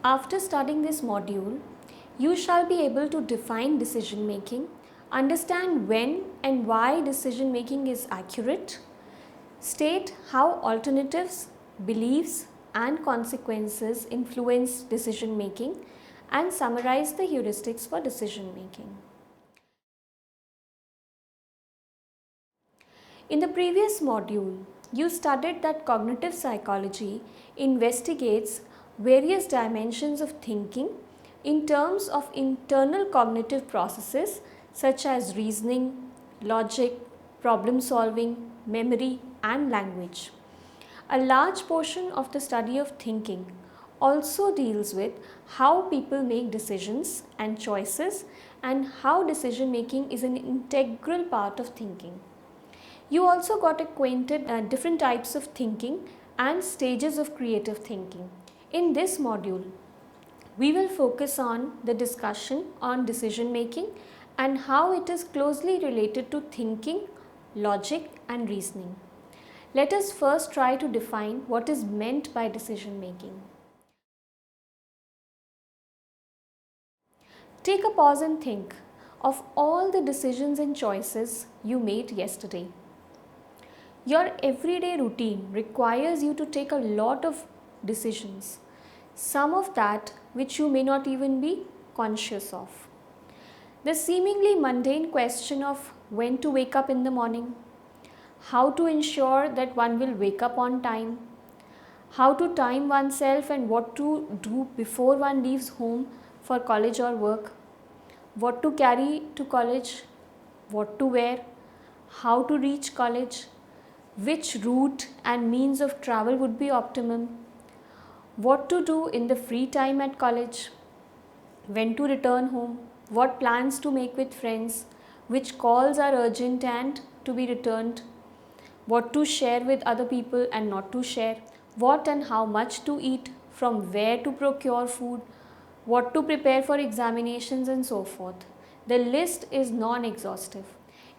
After studying this module, you shall be able to define decision making, understand when and why decision making is accurate, state how alternatives, beliefs, and consequences influence decision making, and summarize the heuristics for decision making. In the previous module, you studied that cognitive psychology investigates various dimensions of thinking in terms of internal cognitive processes such as reasoning, logic, problem solving, memory, and language. A large portion of the study of thinking also deals with how people make decisions and choices, and how decision making is an integral part of thinking. You also got acquainted different types of thinking and stages of creative thinking. In this module, we will focus on the discussion on decision making and how it is closely related to thinking, logic, and reasoning. Let us first try to define what is meant by decision making. Take a pause and think of all the decisions and choices you made yesterday. Your everyday routine requires you to take a lot of decisions, some of that which you may not even be conscious of. The seemingly mundane question of when to wake up in the morning, how to ensure that one will wake up on time, how to time oneself and what to do before one leaves home for college or work, what to carry to college, what to wear, how to reach college, which route and means of travel would be optimum, what to do in the free time at college, when to return home, what plans to make with friends, which calls are urgent and to be returned, what to share with other people and not to share, what and how much to eat, from where to procure food, what to prepare for examinations, and so forth. The list is non-exhaustive.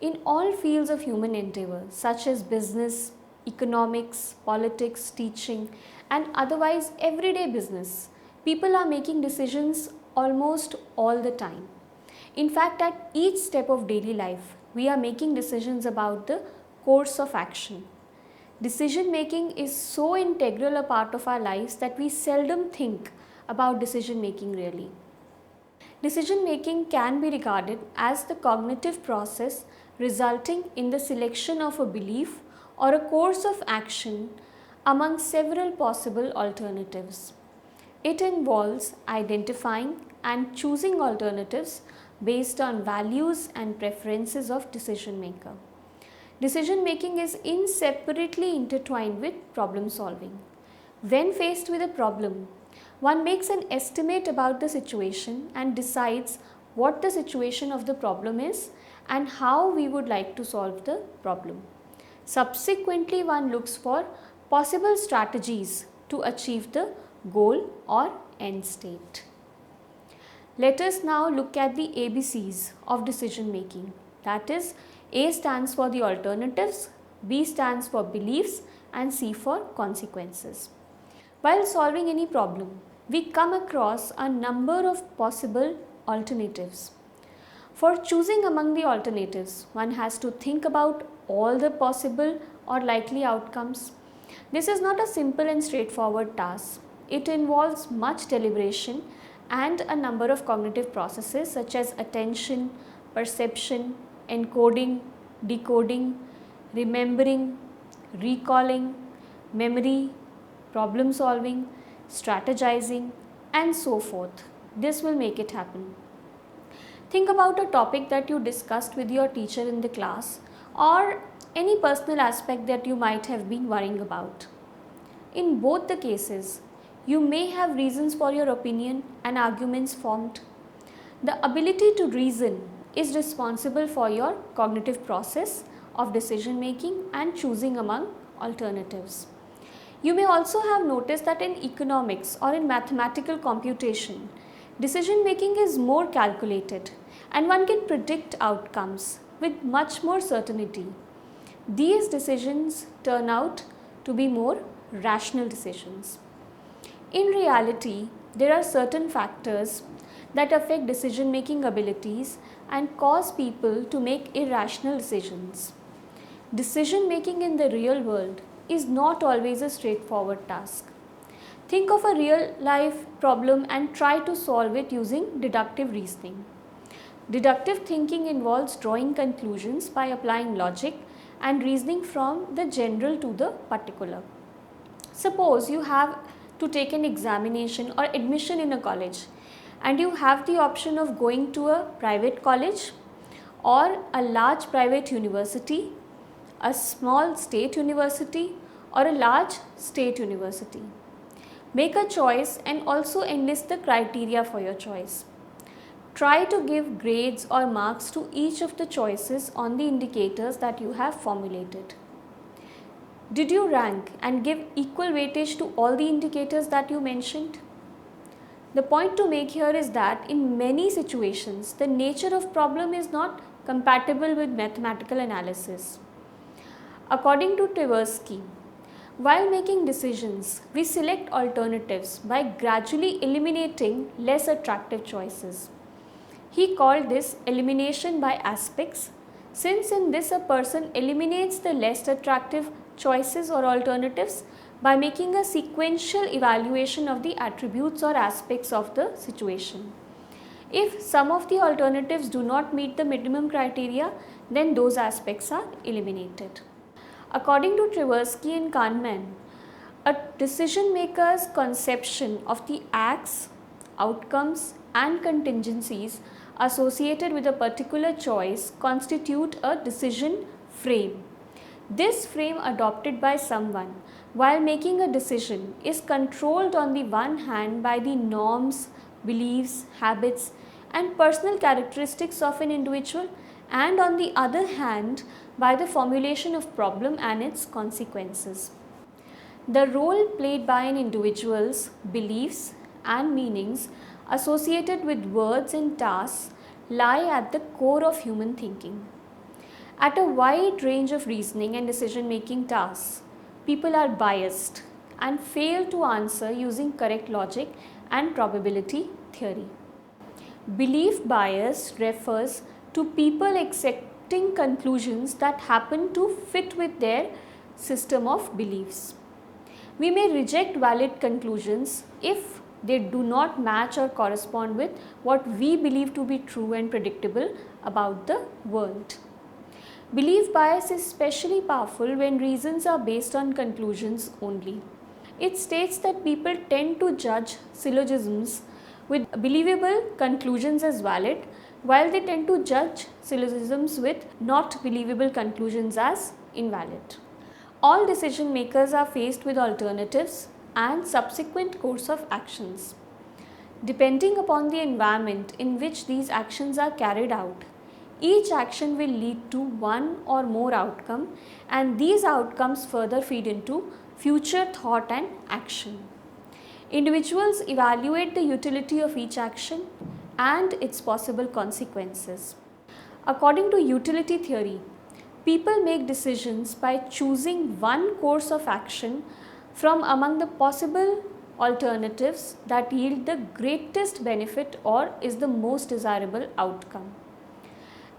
In all fields of human endeavor, such as business, economics, politics, teaching, and otherwise everyday business, people are making decisions almost all the time. In fact, at each step of daily life, we are making decisions about the course of action. Decision making is so integral a part of our lives that we seldom think about decision making really. Decision making can be regarded as the cognitive process resulting in the selection of a belief or a course of action among several possible alternatives. It involves identifying and choosing alternatives based on values and preferences of decision maker. Decision making is inseparably intertwined with problem solving. When faced with a problem, one makes an estimate about the situation and decides what the situation of the problem is and how we would like to solve the problem. Subsequently, one looks for possible strategies to achieve the goal or end state. Let us now look at the ABCs of decision making. That is, A stands for the alternatives, B stands for beliefs, and C for consequences. While solving any problem, we come across a number of possible alternatives. For choosing among the alternatives, one has to think about all the possible or likely outcomes. This is not a simple and straightforward task. It involves much deliberation and a number of cognitive processes such as attention, perception, encoding, decoding, remembering, recalling, memory, problem solving, strategizing, and so forth. This will make it happen. Think about a topic that you discussed with your teacher in the class, or any personal aspect that you might have been worrying about. In both the cases, you may have reasons for your opinion and arguments formed. The ability to reason is responsible for your cognitive process of decision making and choosing among alternatives. You may also have noticed that in economics or in mathematical computation, decision making is more calculated and one can predict outcomes with much more certainty. These decisions turn out to be more rational decisions. In reality, there are certain factors that affect decision making abilities and cause people to make irrational decisions. Decision making in the real world is not always a straightforward task. Think of a real life problem and try to solve it using deductive reasoning. Deductive thinking involves drawing conclusions by applying logic and reasoning from the general to the particular. Suppose you have to take an examination or admission in a college, and you have the option of going to a private college or a large private university, a small state university, or a large state university. Make a choice and also enlist the criteria for your choice. Try to give grades or marks to each of the choices on the indicators that you have formulated. Did you rank and give equal weightage to all the indicators that you mentioned? The point to make here is that in many situations, the nature of problem is not compatible with mathematical analysis. According to Tversky, while making decisions, we select alternatives by gradually eliminating less attractive choices. He called this elimination by aspects, since in this a person eliminates the less attractive choices or alternatives by making a sequential evaluation of the attributes or aspects of the situation. If some of the alternatives do not meet the minimum criteria, then those aspects are eliminated. According to Tversky and Kahneman, a decision maker's conception of the acts, outcomes and contingencies associated with a particular choice constitute a decision frame. This frame adopted by someone while making a decision is controlled on the one hand by the norms, beliefs, habits and personal characteristics of an individual, and on the other hand by the formulation of problem and its consequences. The role played by an individual's beliefs and meanings associated with words and tasks lie at the core of human thinking. At a wide range of reasoning and decision making tasks, people are biased and fail to answer using correct logic and probability theory. Belief bias refers to people accepting conclusions that happen to fit with their system of beliefs. We may reject valid conclusions if they do not match or correspond with what we believe to be true and predictable about the world. Belief bias is especially powerful when reasons are based on conclusions only. It states that people tend to judge syllogisms with believable conclusions as valid, while they tend to judge syllogisms with not believable conclusions as invalid. All decision makers are faced with alternatives and subsequent course of actions. Depending upon the environment in which these actions are carried out, each action will lead to one or more outcome, and these outcomes further feed into future thought and action. Individuals evaluate the utility of each action and its possible consequences. According to utility theory, people make decisions by choosing one course of action from among the possible alternatives that yield the greatest benefit or is the most desirable outcome.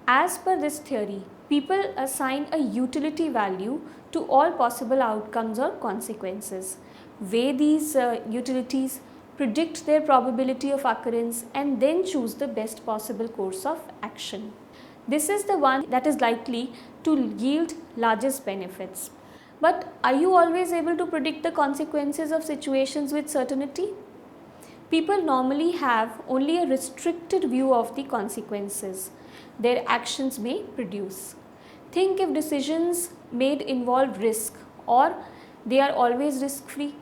As per this theory, people assign a utility value to all possible outcomes or consequences, weigh these utilities, predict their probability of occurrence, and then choose the best possible course of action. This is the one that is likely to yield largest benefits. But are you always able to predict the consequences of situations with certainty? People normally have only a restricted view of the consequences their actions may produce. Think if decisions made involve risk, or they are always risk free.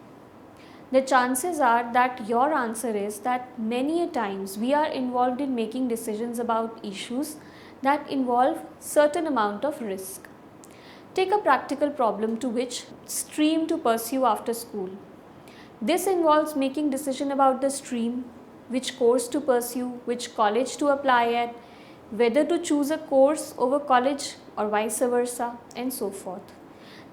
The chances are that your answer is that many a times we are involved in making decisions about issues that involve certain amount of risk. Take a practical problem to which stream to pursue after school. This involves making decision about the stream, which course to pursue, which college to apply at, whether to choose a course over college or vice versa, and so forth.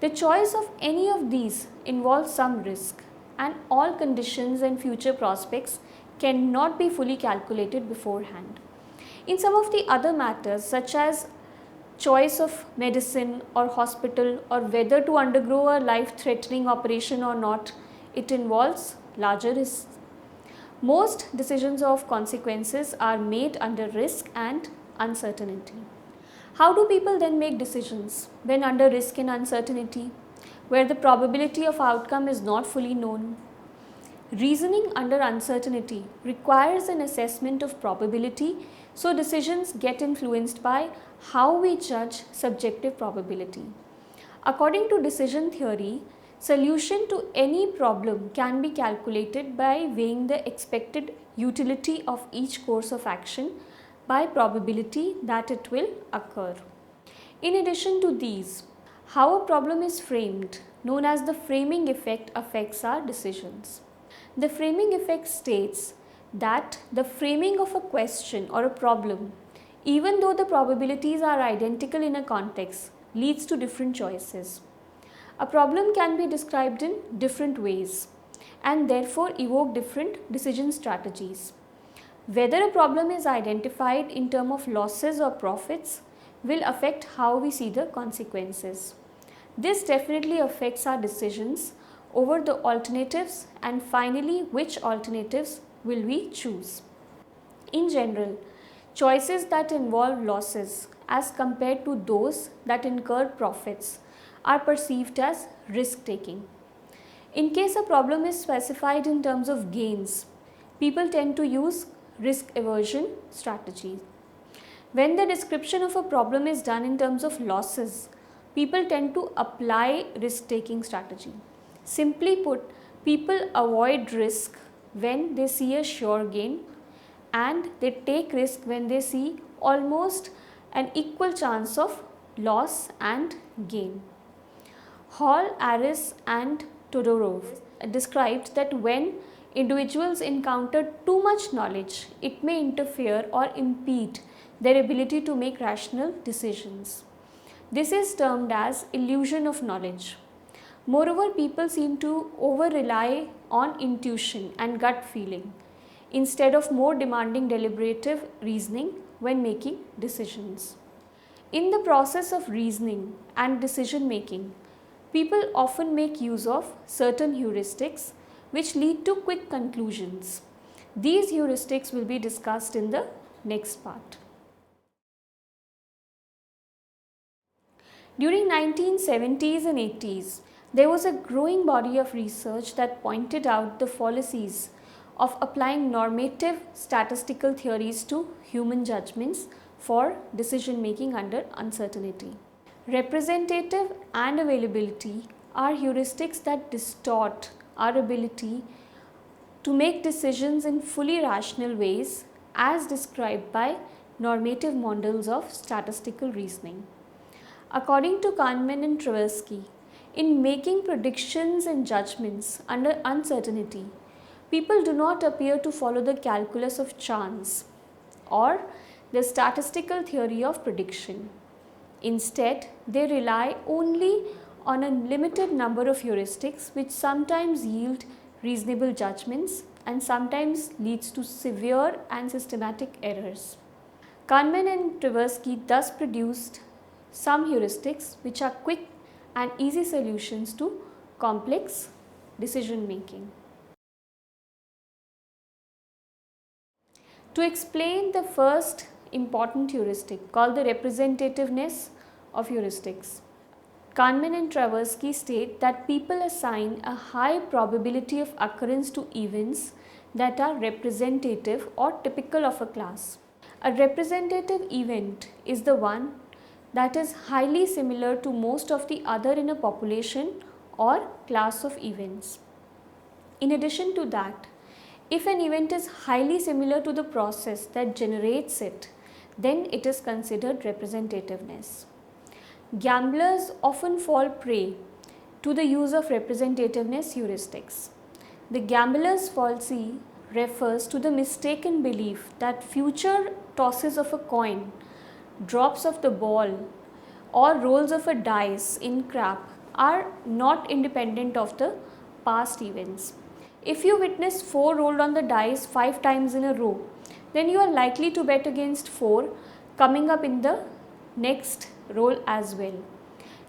The choice of any of these involves some risk, and all conditions and future prospects cannot be fully calculated beforehand. In some of the other matters, such as choice of medicine or hospital, or whether to undergo a life-threatening operation or not, it involves larger risks. Most decisions of consequences are made under risk and uncertainty. How do people then make decisions when under risk and uncertainty, where the probability of outcome is not fully known? Reasoning under uncertainty requires an assessment of probability, so decisions get influenced by how we judge subjective probability. According to decision theory, solution to any problem can be calculated by weighing the expected utility of each course of action by probability that it will occur. In addition to these, how a problem is framed, known as the framing effect, affects our decisions. The framing effect states that the framing of a question or a problem, even though the probabilities are identical in a context, leads to different choices. A problem can be described in different ways and therefore evoke different decision strategies. Whether a problem is identified in terms of losses or profits will affect how we see the consequences. This definitely affects our decisions over the alternatives, and finally which alternatives will we choose. In general, choices that involve losses as compared to those that incur profits are perceived as risk taking. In case a problem is specified in terms of gains, people tend to use risk aversion strategies. When the description of a problem is done in terms of losses, people tend to apply risk taking strategy. Simply put, people avoid risk when they see a sure gain, and they take risk when they see almost an equal chance of loss and gain. Hall, Aris and Todorov described that when individuals encounter too much knowledge, it may interfere or impede their ability to make rational decisions. This is termed as illusion of knowledge. Moreover, people seem to over-rely on intuition and gut feeling instead of more demanding deliberative reasoning when making decisions. In the process of reasoning and decision making, people often make use of certain heuristics which lead to quick conclusions. These heuristics will be discussed in the next part. During 1970s and 80s, there was a growing body of research that pointed out the fallacies of applying normative statistical theories to human judgments for decision making under uncertainty. Representative and availability are heuristics that distort our ability to make decisions in fully rational ways as described by normative models of statistical reasoning. According to Kahneman and Tversky, in making predictions and judgments under uncertainty, people do not appear to follow the calculus of chance or the statistical theory of prediction. Instead, they rely only on a limited number of heuristics which sometimes yield reasonable judgments and sometimes leads to severe and systematic errors. Kahneman and Tversky thus produced some heuristics which are quick and easy solutions to complex decision making. To explain the first important heuristic called the representativeness of heuristics, Kahneman and Tversky state that people assign a high probability of occurrence to events that are representative or typical of a class. A representative event is the one that is highly similar to most of the other in a population or class of events. In addition to that, if an event is highly similar to the process that generates it, then it is considered representativeness. Gamblers often fall prey to the use of representativeness heuristics. The gambler's fallacy refers to the mistaken belief that future tosses of a coin, drops of the ball or rolls of a dice in crap are not independent of the past events. If you witness 4 rolled on the dice 5 times in a row, then you are likely to bet against 4 coming up in the next roll as well.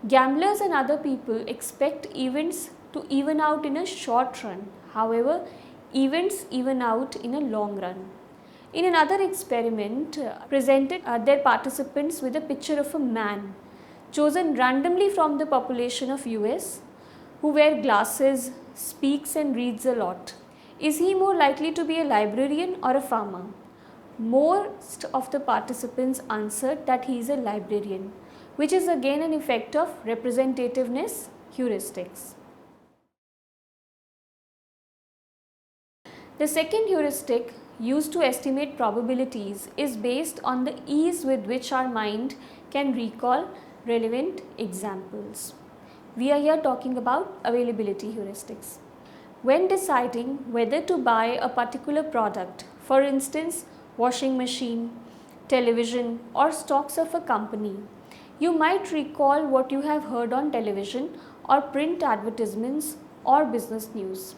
Gamblers and other people expect events to even out in a short run. However, events even out in a long run. In another experiment, presented their participants with a picture of a man chosen randomly from the population of US who wear glasses, speaks and reads a lot. Is he more likely to be a librarian or a farmer? Most of the participants answered that he is a librarian, which is again an effect of representativeness heuristics. The second heuristic used to estimate probabilities is based on the ease with which our mind can recall relevant examples. We are here talking about availability heuristics. When deciding whether to buy a particular product, for instance, washing machine, television or stocks of a company, you might recall what you have heard on television or print advertisements or business news.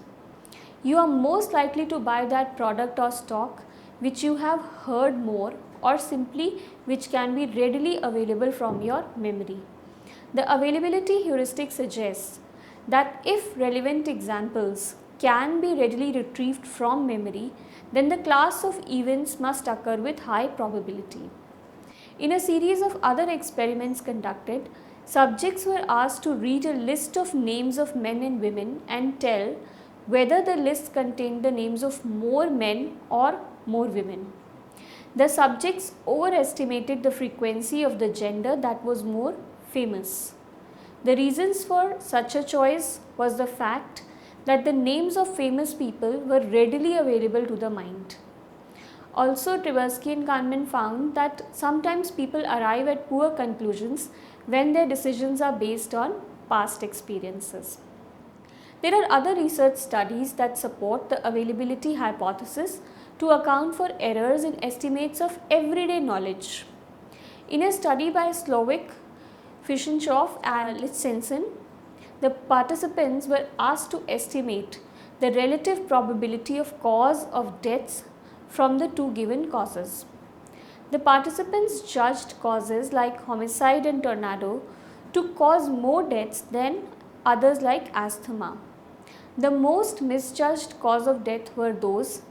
You are most likely to buy that product or stock which you have heard more or simply which can be readily available from your memory. The availability heuristic suggests that if relevant examples can be readily retrieved from memory, then the class of events must occur with high probability. In a series of other experiments conducted, subjects were asked to read a list of names of men and women and tell whether the list contained the names of more men or more women. The subjects overestimated the frequency of the gender that was more famous. The reasons for such a choice was the fact that the names of famous people were readily available to the mind. Also, Tversky and Kahneman found that sometimes people arrive at poor conclusions when their decisions are based on past experiences. There are other research studies that support the availability hypothesis to account for errors in estimates of everyday knowledge. In a study by Slovic, Fishinchoff and Lichtsensen, the participants were asked to estimate the relative probability of cause of deaths from the two given causes. The participants judged causes like homicide and tornado to cause more deaths than others like asthma. The most misjudged cause of death were those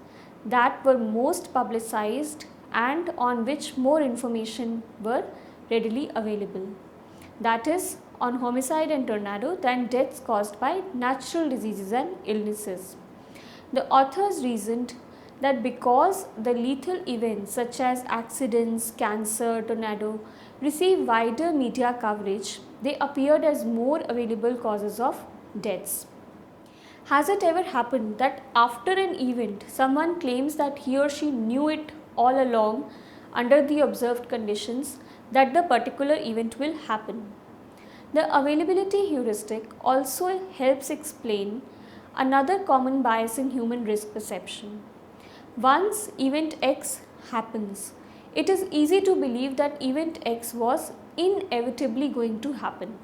that were most publicized and on which more information were readily available. That is, on homicide and tornado than deaths caused by natural diseases and illnesses. The authors reasoned that because the lethal events such as accidents, cancer, tornado receive wider media coverage, they appeared as more available causes of deaths. Has it ever happened that after an event, someone claims that he or she knew it all along under the observed conditions that the particular event will happen? The availability heuristic also helps explain another common bias in human risk perception. Once event X happens, it is easy to believe that event X was inevitably going to happen.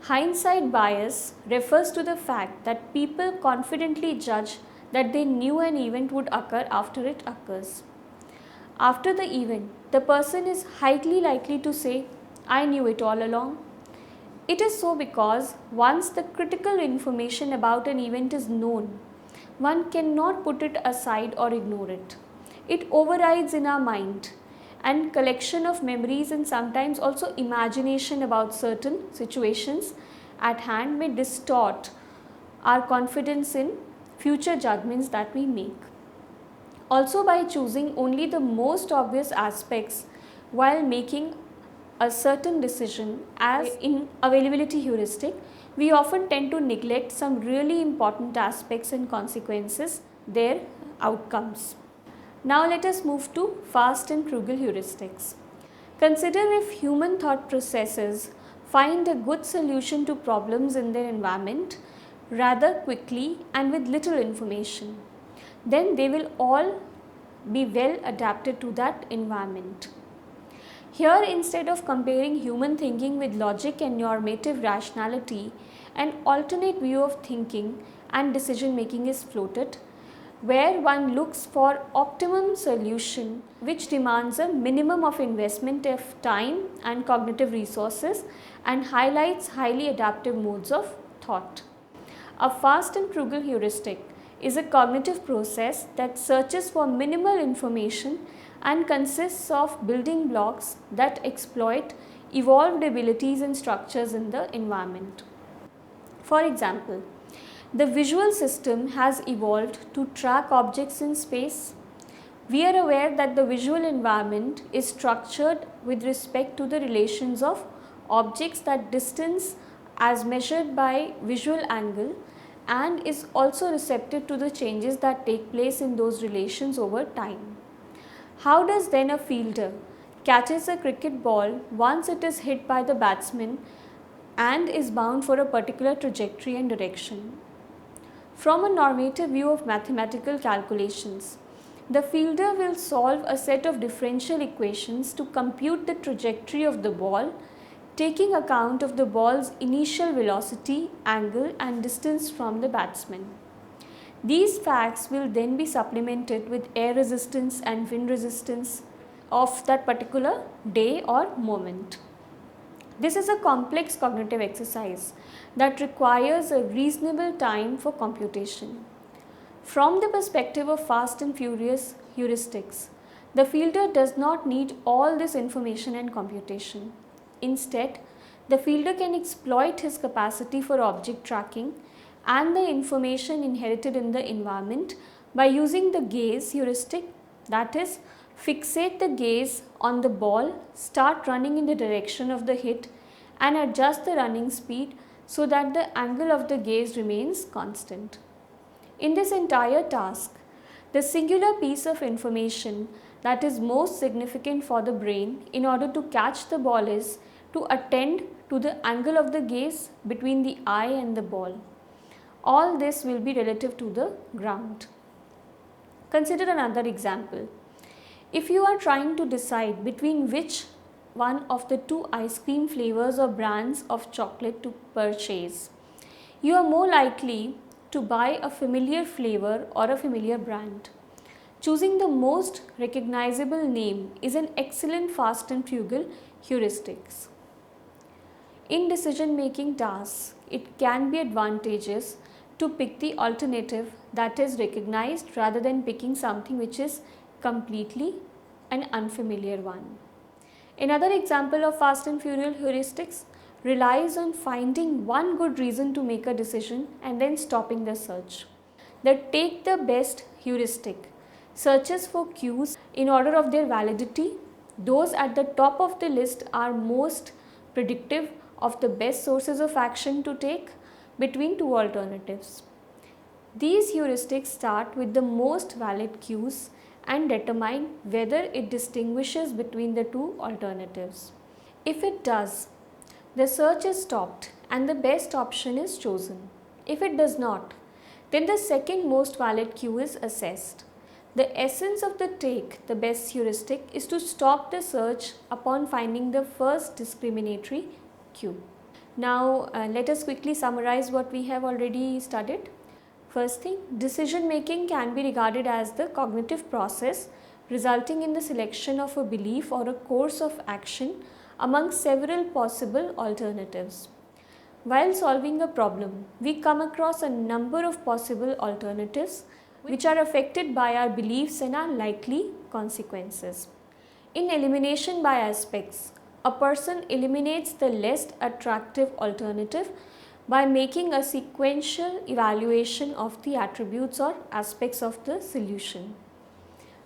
Hindsight bias refers to the fact that people confidently judge that they knew an event would occur after it occurs. After the event, the person is highly likely to say, "I knew it all along." It is so because once the critical information about an event is known, one cannot put it aside or ignore it. It overrides in our mind, and collection of memories and sometimes also imagination about certain situations at hand may distort our confidence in future judgments that we make. Also, by choosing only the most obvious aspects while making a certain decision, as in availability heuristic, we often tend to neglect some really important aspects and consequences, their outcomes. Now let us move to fast and frugal heuristics. Consider if human thought processes find a good solution to problems in their environment rather quickly and with little information, then they will all be well adapted to that environment. Here, instead of comparing human thinking with logic and normative rationality an alternate view of thinking and decision making is floated, where one looks for optimum solution which demands a minimum of investment of time and cognitive resources and highlights highly adaptive modes of thought. A fast and frugal heuristic is a cognitive process that searches for minimal information and consists of building blocks that exploit evolved abilities and structures in the environment. For example, the visual system has evolved to track objects in space. We are aware that the visual environment is structured with respect to the relations of objects, that distance as measured by visual angle, and is also receptive to the changes that take place in those relations over time. How does then a fielder catches a cricket ball once it is hit by the batsman and is bound for a particular trajectory and direction? From a normative view of mathematical calculations, the fielder will solve a set of differential equations to compute the trajectory of the ball, taking account of the ball's initial velocity, angle and distance from the batsman. These facts will then be supplemented with air resistance and wind resistance of that particular day or moment. This is a complex cognitive exercise that requires a reasonable time for computation. From the perspective of fast and furious heuristics, the fielder does not need all this information and computation. Instead, the fielder can exploit his capacity for object tracking and the information inherited in the environment by using the gaze heuristic, that is, fixate the gaze on the ball, start running in the direction of the hit and adjust the running speed so that the angle of the gaze remains constant. In this entire task, the singular piece of information that is most significant for the brain in order to catch the ball is to attend to the angle of the gaze between the eye and the ball. All this will be relative to the ground. Consider another example. If you are trying to decide between which one of the two ice cream flavors or brands of chocolate to purchase, you are more likely to buy a familiar flavor or a familiar brand. Choosing the most recognizable name is an excellent fast and frugal heuristics. In decision making tasks, it can be advantageous to pick the alternative that is recognized rather than picking something which is completely an unfamiliar one. Another example of fast and furious heuristics relies on finding one good reason to make a decision and then stopping the search. The take the best heuristic searches for cues in order of their validity. Those at the top of the list are most predictive of the best sources of action to take between two alternatives. These heuristics start with the most valid cues and determine whether it distinguishes between the two alternatives. If it does, the search is stopped and the best option is chosen. If it does not, then the second most valid cue is assessed. The essence of the take the best heuristic is to stop the search upon finding the first discriminatory cue. Now let us quickly summarize what we have already studied. First thing, decision making can be regarded as the cognitive process resulting in the selection of a belief or a course of action among several possible alternatives. While solving a problem, we come across a number of possible alternatives which are affected by our beliefs and our likely consequences. In elimination by aspects, a person eliminates the less attractive alternative by making a sequential evaluation of the attributes or aspects of the solution.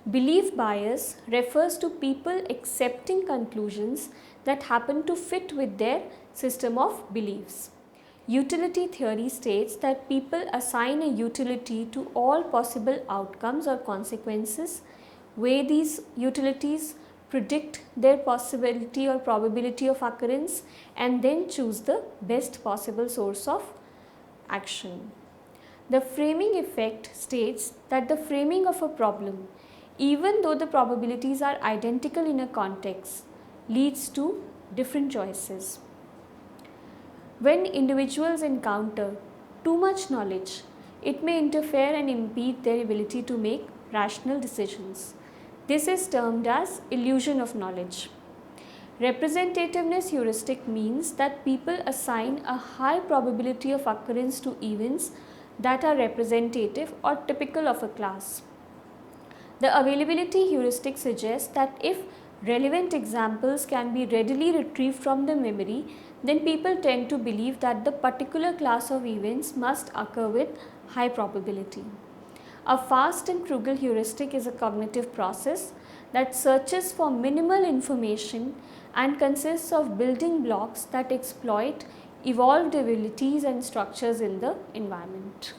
Belief bias refers to people accepting conclusions that happen to fit with their system of beliefs. Utility theory states that people assign a utility to all possible outcomes or consequences, weigh these utilities, predict their possibility or probability of occurrence, and then choose the best possible source of action. The framing effect states that the framing of a problem, even though the probabilities are identical in a context, leads to different choices. When individuals encounter too much knowledge, it may interfere and impede their ability to make rational decisions. This is termed as illusion of knowledge. Representativeness heuristic means that people assign a high probability of occurrence to events that are representative or typical of a class. The availability heuristic suggests that if relevant examples can be readily retrieved from the memory, then people tend to believe that the particular class of events must occur with high probability. A fast and frugal heuristic is a cognitive process that searches for minimal information and consists of building blocks that exploit evolved abilities and structures in the environment.